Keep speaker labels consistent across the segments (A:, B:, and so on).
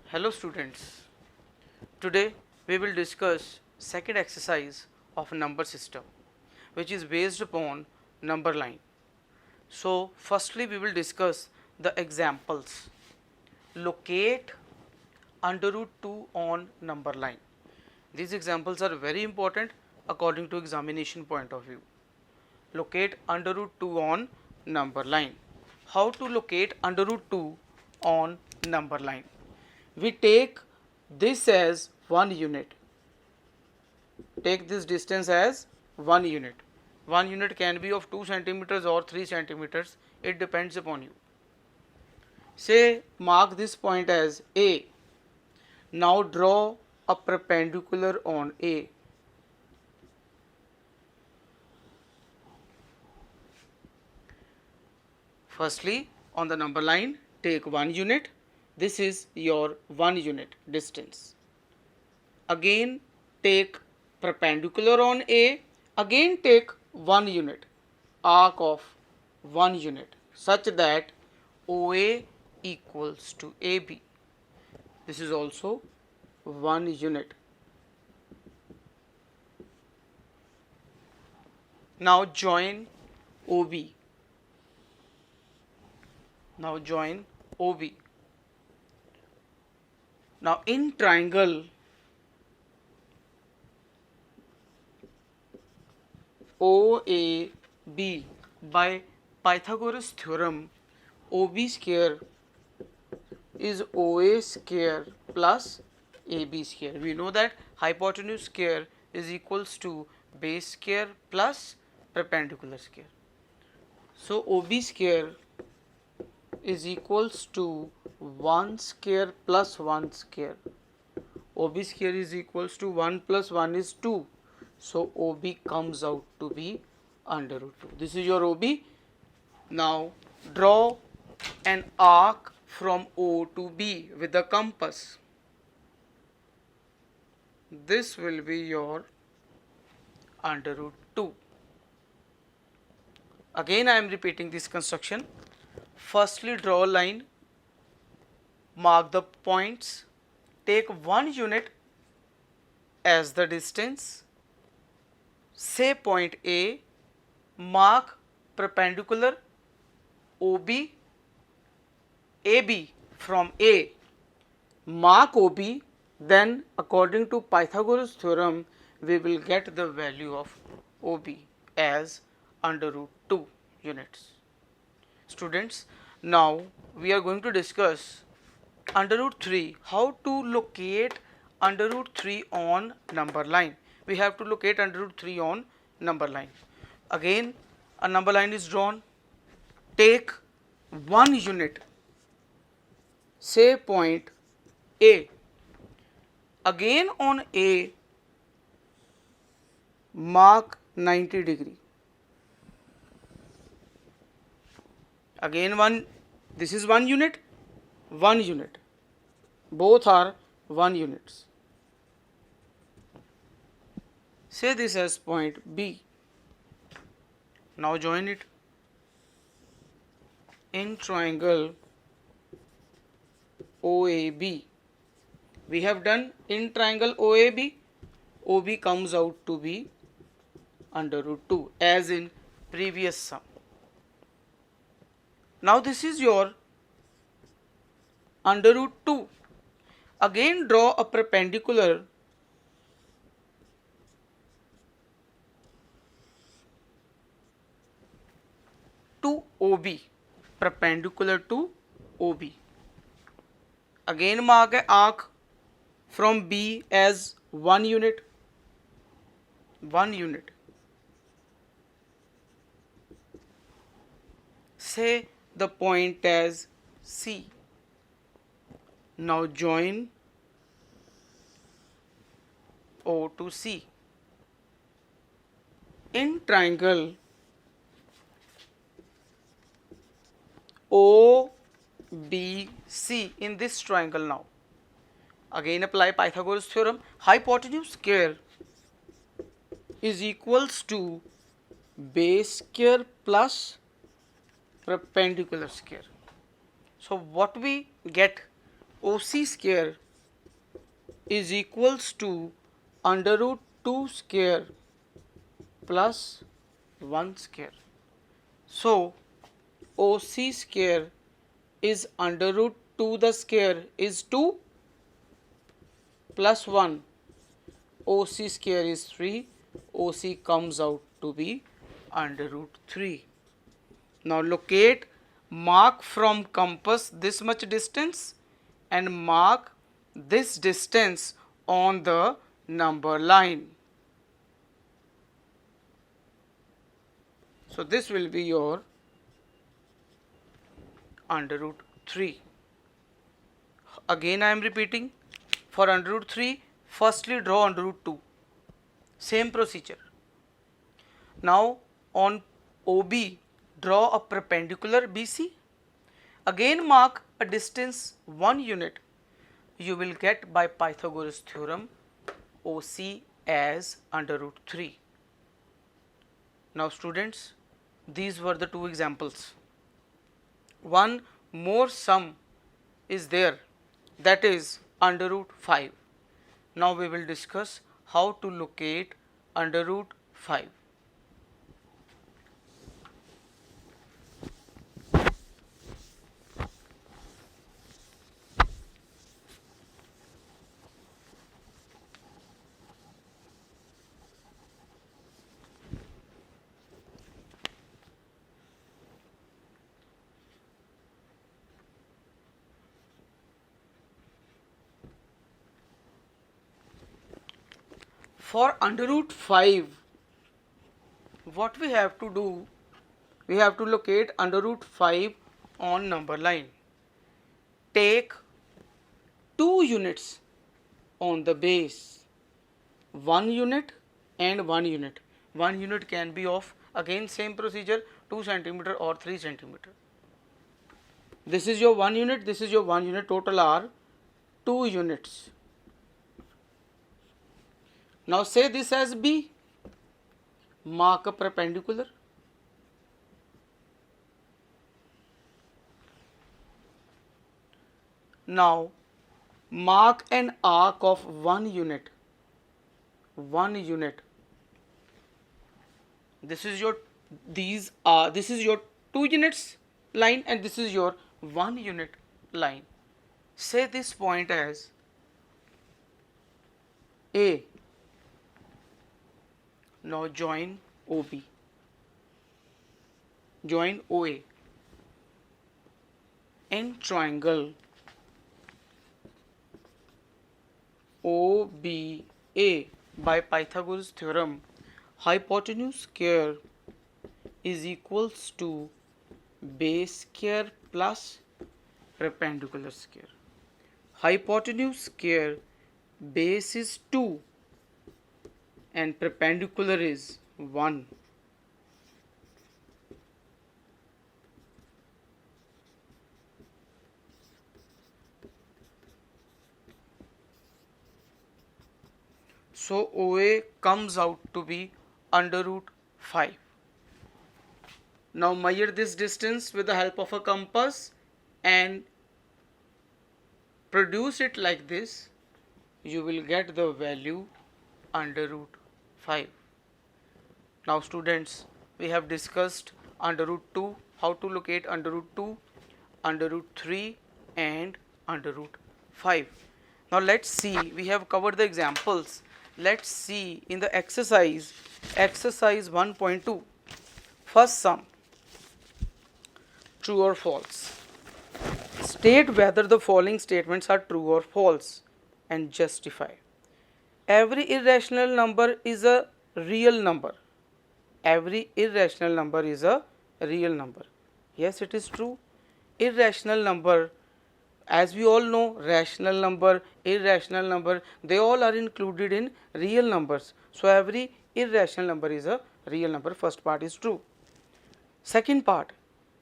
A: Hello students, today we will discuss second exercise of number system which is based upon number line. So firstly we will discuss the examples. Locate under root 2 on number line. These examples are very important according to examination point of view. Locate under root 2 on number line. How to locate under root 2 on number line? We take this as 1 unit. Take this distance as 1 unit. 1 unit can be of 2 centimeters or 3 centimeters. It depends upon you. Say mark this point as A. Now draw a perpendicular on A. Firstly, on the number line, take 1 unit. This is your 1 unit distance. Again, take perpendicular on A. Again, take 1 unit, arc of 1 unit, such that OA equals to AB. This is also 1 unit. Now join OB. Now join OB. Now in triangle OAB, by Pythagoras theorem, OB square is OA square plus AB square. We know that hypotenuse square is equals to base square plus perpendicular square. So OB square is equals to 1 square plus 1 square. OB square is equals to 1 plus 1 is 2. So OB comes out to be under root 2. This is your OB. Now draw an arc from O to B with the compass. This will be your under root 2. Again I am repeating this construction. Firstly draw a line, mark the points, take 1 unit as the distance, say point A, mark perpendicular OB, AB from A, mark OB, then according to Pythagoras theorem we will get the value of OB as under root 2 units. Students, now we are going to discuss under root 3, how to locate under root 3 on number line. We have to locate under root 3 on number line. Again a number line is drawn, take 1 unit, say point A. Again on A mark 90 degree. Again this is 1 unit, 1 unit. Both are 1 units. Say this as point B. Now join it. In triangle OAB, we have done in triangle OAB, OB comes out to be under root 2 as in previous sum. Now this is your under root 2. Again draw a perpendicular to OB, perpendicular to OB. Again mark an arc from B as 1 unit, 1 unit. Say the point as C. Now join O to C. In triangle OBC, in this triangle now, again apply Pythagoras theorem. Hypotenuse square is equals to base square plus perpendicular square. So what we get OC square is equals to under root 2 square plus 1 square. So OC square is under root 2 the square is 2 plus 1. OC square is 3. OC comes out to be under root 3. Now locate, mark from compass this much distance and mark this distance on the number line. So this will be your under root 3. Again I am repeating, for under root 3, firstly draw under root 2. Same procedure. Now on OB, draw a perpendicular BC. Again mark a distance 1 unit. You will get by Pythagoras theorem OC as under root 3. Now students, these were the two examples. One more sum is there, that is under root 5. Now we will discuss how to locate under root 5. For under root 5, what we have to do, we have to locate under root 5 on number line. Take 2 units on the base, 1 unit and 1 unit. 1 unit can be of, again same procedure, 2 centimeter or 3 centimeter. This is your 1 unit, this is your 1 unit, total are 2 units. Now say this as B, mark a perpendicular. Now mark an arc of 1 unit. 1 unit. This is your, this is your 2 units line and this is your 1 unit line. Say this point as A. Now join OB. Join OA. In triangle OBA by Pythagoras theorem, hypotenuse square is equals to base square plus perpendicular square. Hypotenuse square, base is 2 and perpendicular is 1. So OA comes out to be under root 5. Now measure this distance with the help of a compass and produce it like this. You will get the value under root 5. Now students, we have discussed under root 2, how to locate under root 2, under root 3 and under root 5. Now let's see, we have covered the examples. Let's see in the exercise 1.2. First sum, true or false. State whether the following statements are true or false and justify. Every irrational number is a real number. Every irrational number is a real number. Yes, it is true. Irrational number, as we all know, rational number, irrational number, they all are included in real numbers. So every irrational number is a real number. First part is true. Second part,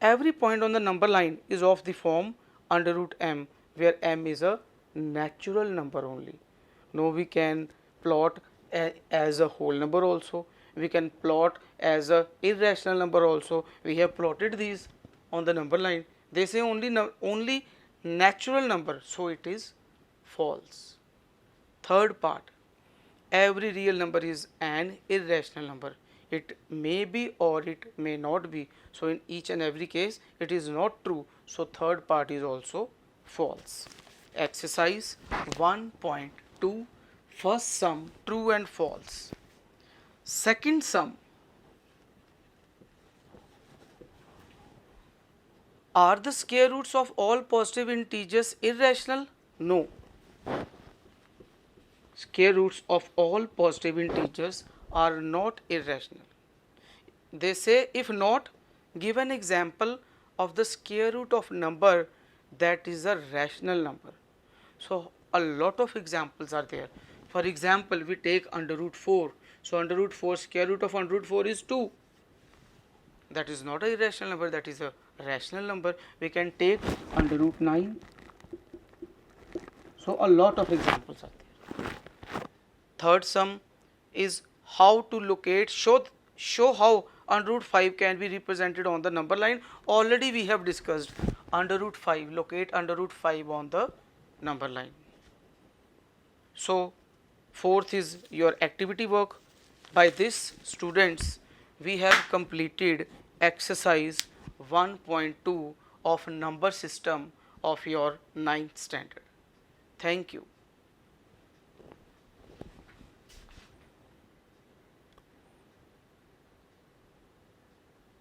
A: every point on the number line is of the form under root m, where m is a natural number only. Now we can plot as a whole number also. We can plot as a irrational number also. We have plotted these on the number line. They say only natural number, so it is false. Third part, every real number is an irrational number. It may be or it may not be. So in each and every case it is not true. So third part is also false. Exercise 1.2, first sum, true and false. Second sum, are the square roots of all positive integers irrational? No. Square roots of all positive integers are not irrational. They say, if not, give an example of the square root of number that is a rational number. So a lot of examples are there. For example, we take under root 4. So under root 4, square root of under root 4 is 2. That is not a irrational number, that is a rational number. We can take under root 9. So a lot of examples are there. Third sum is how to locate, show how under root 5 can be represented on the number line. Already we have discussed under root 5, locate under root 5 on the number line. So fourth is your activity work. By this, students, we have completed exercise 1.2 of number system of your 9th standard. Thank you.